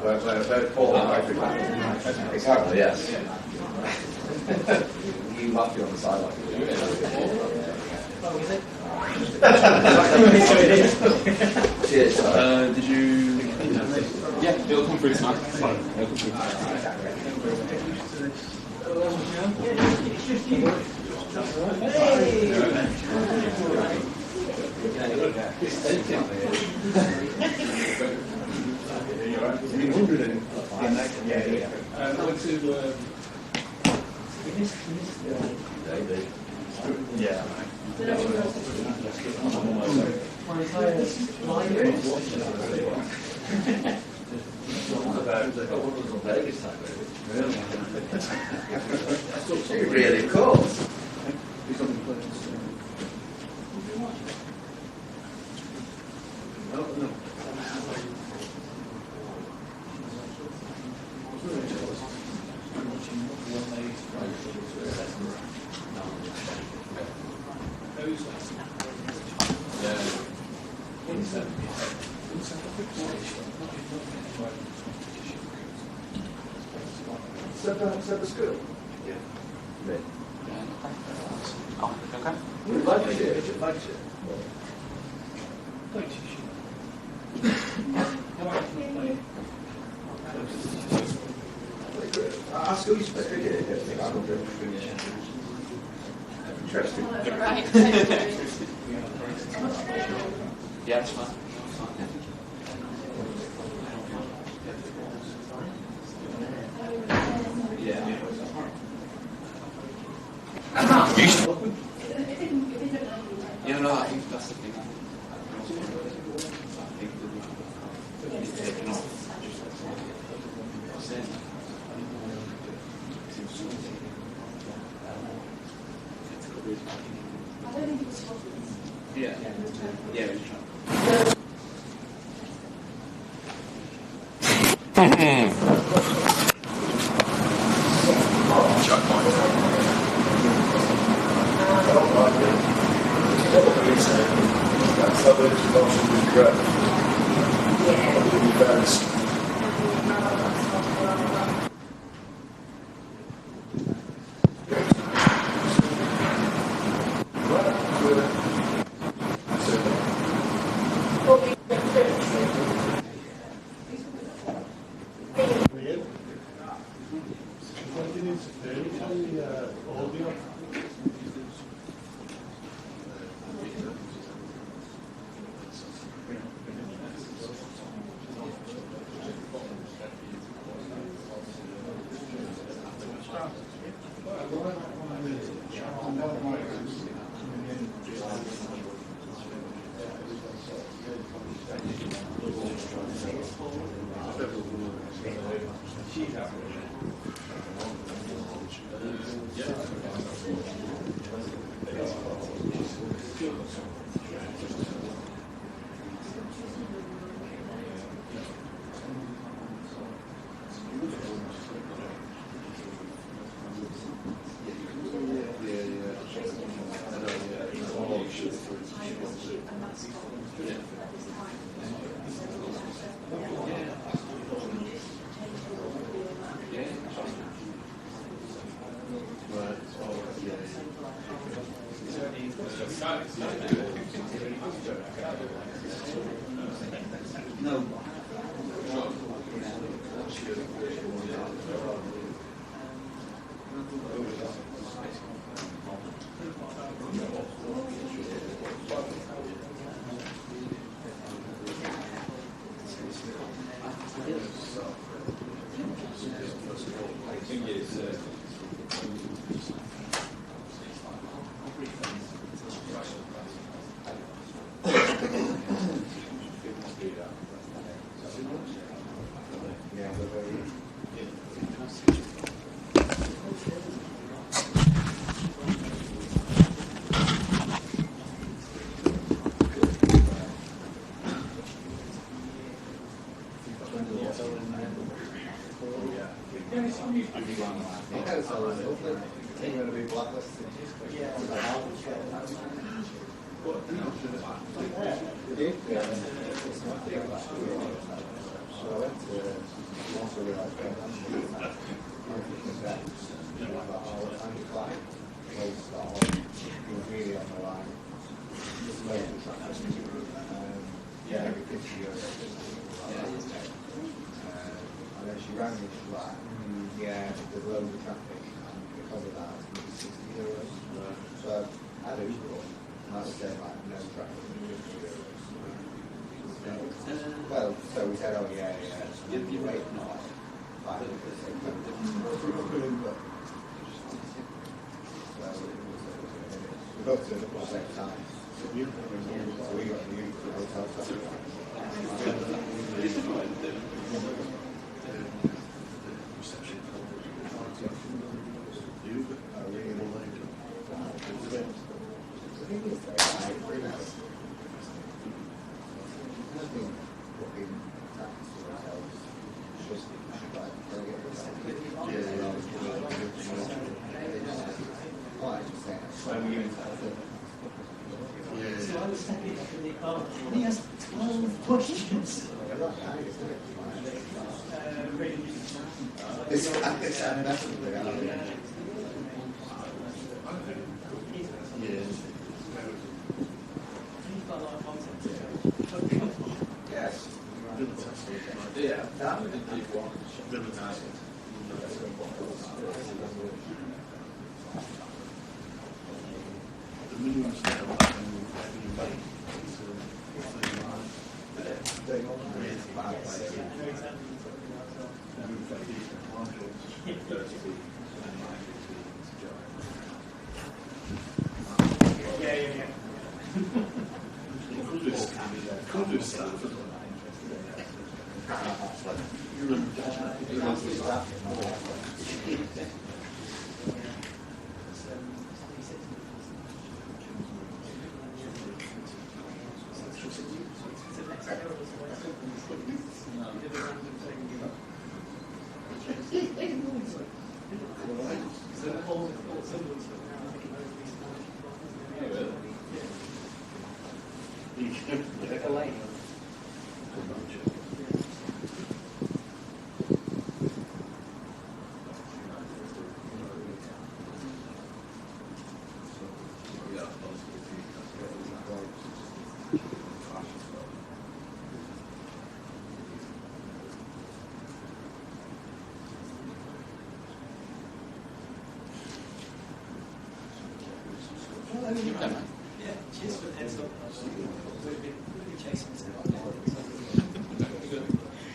They're poor. Exactly, yes. You must be on the sideline. Cheers. Did you? Yeah, it'll come through tonight. Fine. It'll come through. Really cool. Is that the school? Yeah. Oh, okay. Like it. Our school used to play cricket. Interesting. Yeah, that's fine. Yeah, no, I think that's the thing. I think it's taken off. Yeah, yeah, we're trying. also realised that I'm doing that. I think that, you know, like, oh, I'm fine. Well, start off, you're really on the line. Just load the traffic. Yeah, every 50 euros. And then she rang me, she's like, yeah, there's loads of traffic, and because of that, it's going to be 60 euros. So I lose it all. And I would say, like, no traffic, 50 euros. Well, so we said, oh yeah, you wait not 5 minutes. We both did it at the same time. So we got a new hotel stuff. He has 12 questions. It's unnecessary. Yes. Yeah, that would be one. Really nice. The minimum scale Yeah, cheers for the heads up. We've been chasing this.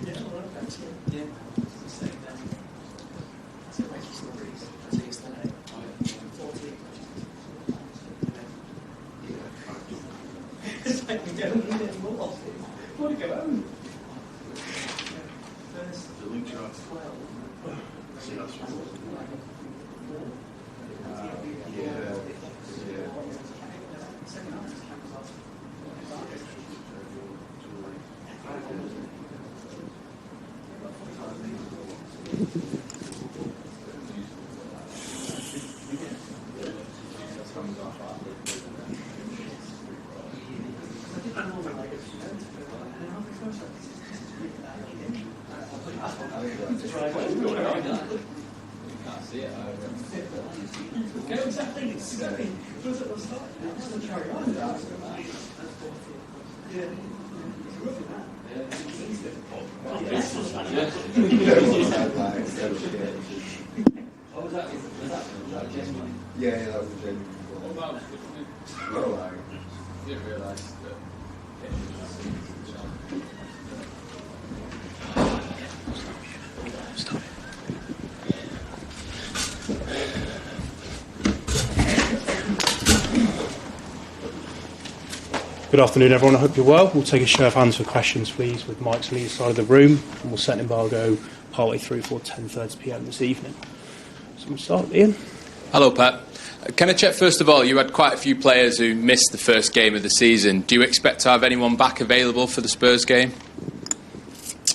Yeah, all right, thanks. Yeah. Saying that. So Reggie stories. I tell you yesterday. 14. It's like we don't need any more. I want to go home. First, the link chart. 12. See how it's Yeah, that was a genuine. What about Well, like, I didn't realise that Good afternoon, everyone. I hope you're well. We'll take a show of hands for questions, please, with mics on either side of the room, and we'll set an embargo partway through for 10:30 p.m. this evening. So we'll start, Ian. Hello, Pep. Can I check, first of all, you had quite a few players who missed the first game of the season. Do you expect to have anyone back available for the Spurs game?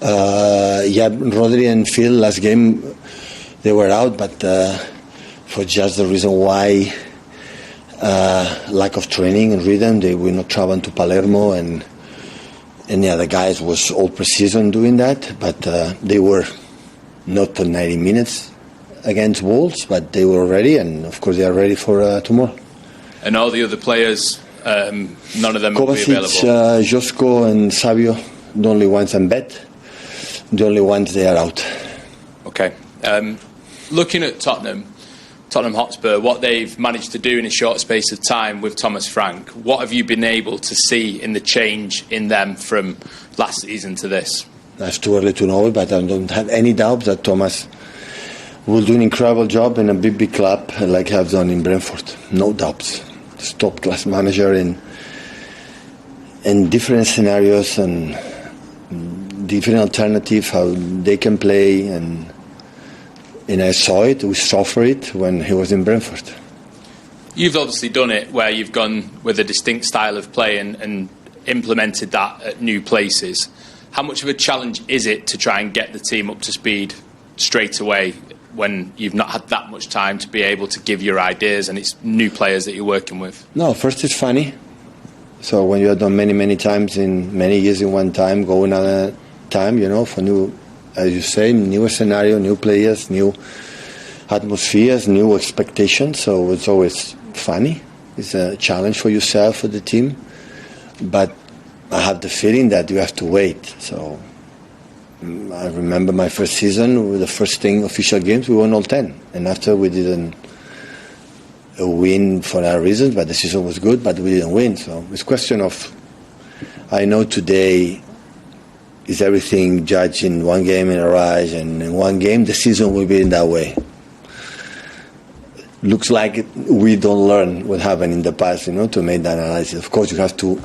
Yeah, Rodri and Phil last game, they were out, but for just the reason why lack of training and rhythm, they were not traveling to Palermo, and yeah, the guys was all pre-season doing that, but they were not for 90 minutes against Wolves, but they were ready, and of course they are ready for tomorrow. And all the other players, none of them will be available? Kovacic, Josko and Savio, the only ones, and Bet, the only ones they are out. Okay. Looking at Tottenham Hotspur, what they've managed to do in a short space of time with Thomas Frank, what have you been able to see in the change in them from last season to this? That's too early to know, but I don't have any doubt that Thomas will do an incredible job in a big club like I've done in Brentford. No doubts. Top-class manager in different scenarios and different alternatives, how they can play, and I saw it, we suffered it when he was in Brentford. You've obviously done it where you've gone with a distinct style of play and implemented that at new places. How much of a challenge is it to try and get the team up to speed straight away when you've not had that much time to be able to give your ideas and it's new players that you're working with? No, first it's funny. So when you have done many times in many years in one time, go another time, for new, as you say, new scenario, new players, new atmospheres, new expectations. So it's always funny. It's a challenge for yourself, for the team. But I have the feeling that you have to wait. So I remember my first season, with the first 10 official games, we won all 10. And after we didn't win for our reasons, but the season was good, but we didn't win. So it's a question of, I know today is everything judged in one game in a rise, and in one game the season will be in that way. Looks like we don't learn what happened in the past, to make that analysis. Of course, you have to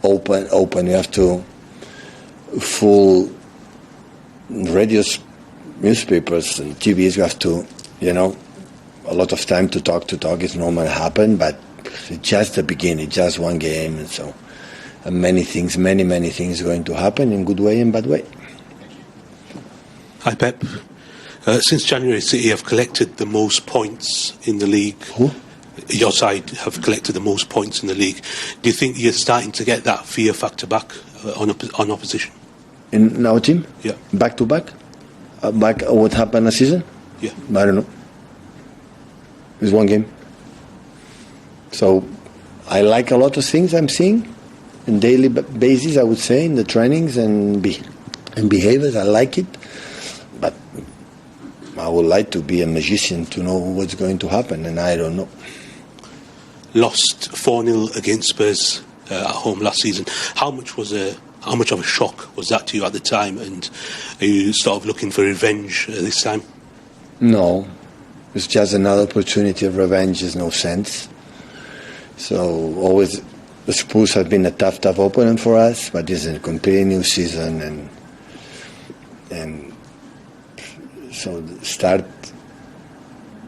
open, you have to full radios, newspapers and TVs, you have to, a lot of time to talk is normal happen, but it's just the beginning, just one game, and so many things going to happen in good way and bad way. Hi Pep. Since January, City have collected the most points in the league. Who? Your side have collected the most points in the league. Do you think you're starting to get that fear factor back on opposition? In our team? Yeah. Back to back? Back what happened last season? Yeah. I don't know. It's one game. So I like a lot of things I'm seeing on daily basis, I would say, in the trainings and behaviors. I like it. But I would like to be a magician to know what's going to happen, and I don't know. Lost 4-0 against Spurs at home last season. How much of a shock was that to you at the time, and are you sort of looking for revenge this time? No. It's just another opportunity of revenge. There's no sense. So always the Spurs have been a tough opponent for us, but this is a completely new season, and so start.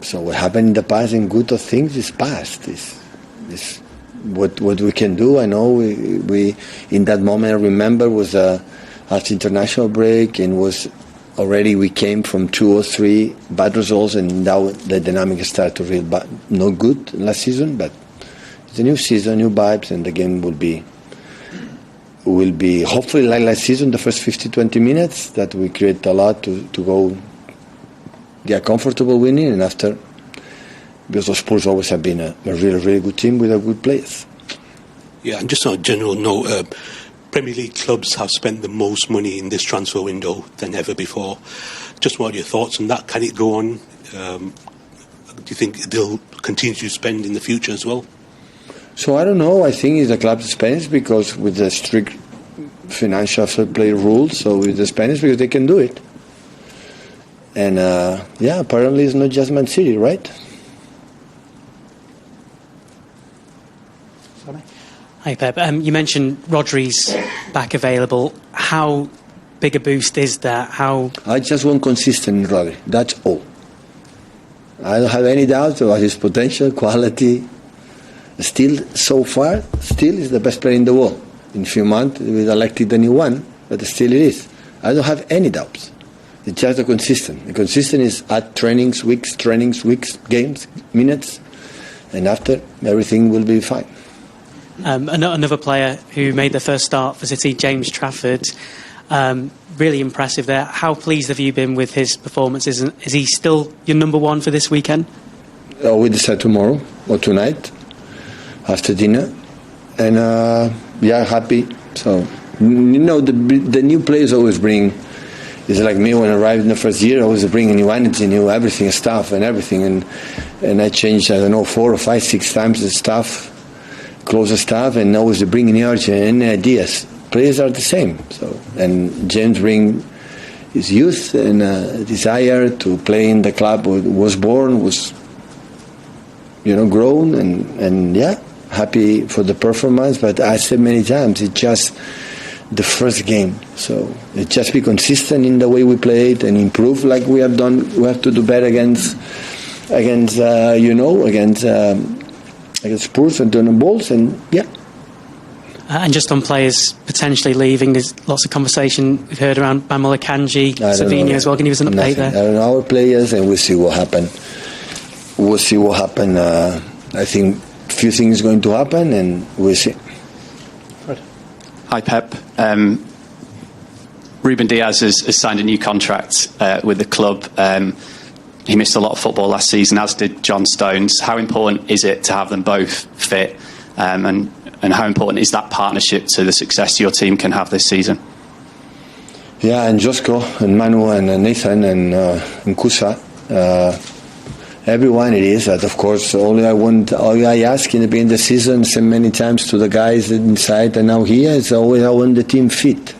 So what happened in the past in good of things is past. This what we can do. I know we in that moment I remember was after international break, and was already we came from 2 or 3 bad results, and now the dynamic started to really not good last season, but it's a new season, new vibes, and the game will be hopefully like last season, the first 50-20 minutes that we create a lot to go get comfortable winning, and after, because the Spurs always have been a really good team with a good players. Yeah, and just on a general note, Premier League clubs have spent the most money in this transfer window than ever before. Just what are your thoughts on that? Can it go on? Do you think they'll continue to spend in the future as well? So I don't know. I think it's the club's Spanish, because with the strict financial fair play rules, so with the Spanish, because they can do it. And apparently it's not just Man City, right? Hi Pep, you mentioned Rodri's back available. How big a boost is that? I just want consistent in Rodri, that's all. I don't have any doubts about his potential, quality. Still, so far, is the best player in the world. In a few months, we elected a new one, but still it is. I don't have any doubts. It's just the consistent. The consistent is at trainings, weeks, games, minutes, and after, everything will be fine. Another player who made the first start for City, James Trafford. really impressive there. How pleased have you been with his performances? And is he still your number one for this weekend? We decide tomorrow or tonight after dinner, and happy. So the new players always bring. It's like me when I arrived in the first year. I always bring new energy, new everything, stuff and everything, and I changed 4 or 5, 6 times the stuff, closer stuff, and always bring energy and ideas. Players are the same. So and James bring his youth and desire to play in the club. Was born, was grown, and happy for the performance. But I said many times, it's just the first game. So it just be consistent in the way we play it and improve like we have done. We have to do better against Spurs and Tottenham balls, and And just on players potentially leaving, there's lots of conversation we've heard around Bamala Kanji, Savinho as well. Can you give us an update there? I don't know our players, and we'll see what happen. I think a few things going to happen, and we'll see. Hi, Pep. Ruben Diaz has signed a new contract with the club. He missed a lot of football last season, as did John Stones. How important is it to have them both fit? And how important is that partnership to the success your team can have this season? Yeah, and Josko, and Manu, and Nathan, and Kusa. Everyone it is. That of course, all I ask in the beginning of the season, so many times to the guys inside and now here, is always I want the team fit.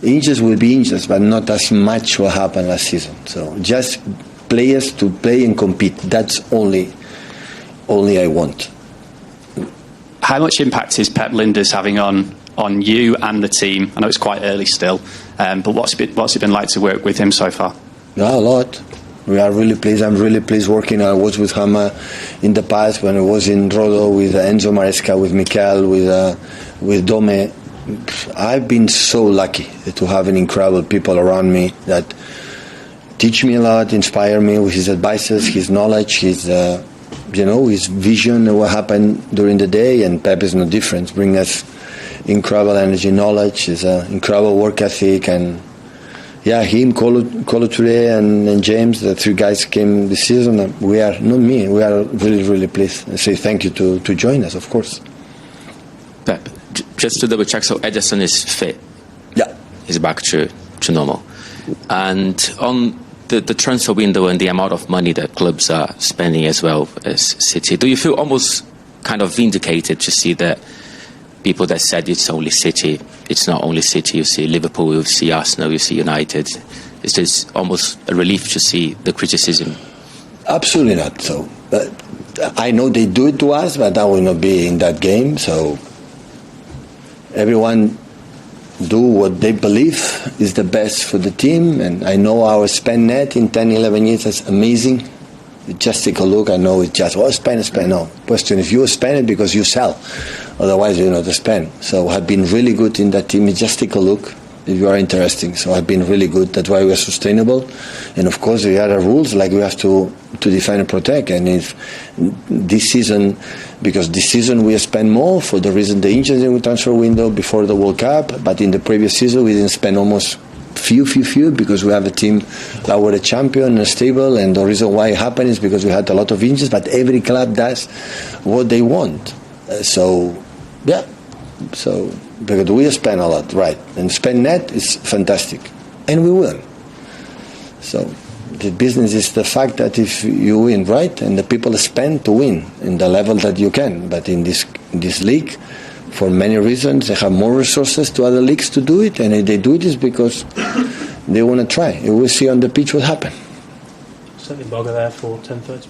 Injuries will be injuries, but not as much what happened last season. So just players to play and compete. That's only I want. How much impact is Pep Lijnders having on you and the team? I know it's quite early still, but what's it been like to work with him so far? Yeah, a lot. We are really pleased. I'm really pleased working. I was with him in the past when I was in Rodo with Enzo Maresca, with Mikel, with Dome. I've been so lucky to have an incredible people around me that teach me a lot, inspire me with his advices, his knowledge, his vision of what happened during the day. And Pep is no different. Bring us incredible energy, knowledge, his incredible work ethic, and him, Colo Touré, and James, the 3 guys came this season. We are really, really pleased. I say thank you to join us, of course. Pep, just to double check, so Ederson is fit? Yeah. He's back to normal. And on the transfer window and the amount of money that clubs are spending as well as City, do you feel almost kind of vindicated to see that people that said it's only City, it's not only City? You see Liverpool, you see Arsenal, you see United. Is this almost a relief to see the criticism? Absolutely not. So, but I know they do it to us, but I will not be in that game. So everyone do what they believe is the best for the team, and I know our spend net in 10, 11 years is amazing. Just take a look. I know it's just, spend. No. Question, if you spend it because you sell. Otherwise, you know, to spend. So I've been really good in that team. Just take a look if you are interested. So I've been really good. That's why we are sustainable. And of course, we have rules like we have to defend and protect. And if this season, because this season we spend more for the reason the injuries in the transfer window before the World Cup. But in the previous season, we didn't spend almost few because we have a team that were a champion and stable, and the reason why it happened is because we had a lot of injuries, but every club does what they want. So because we spend a lot, right, and spend net is fantastic, and we win. So the business is the fact that if you win, right, and the people spend to win in the level that you can, but in this league, for many reasons, they have more resources to other leagues to do it, and if they do it, it's because they want to try. We'll see on the pitch what happens. Certainly bugger there for 10:30.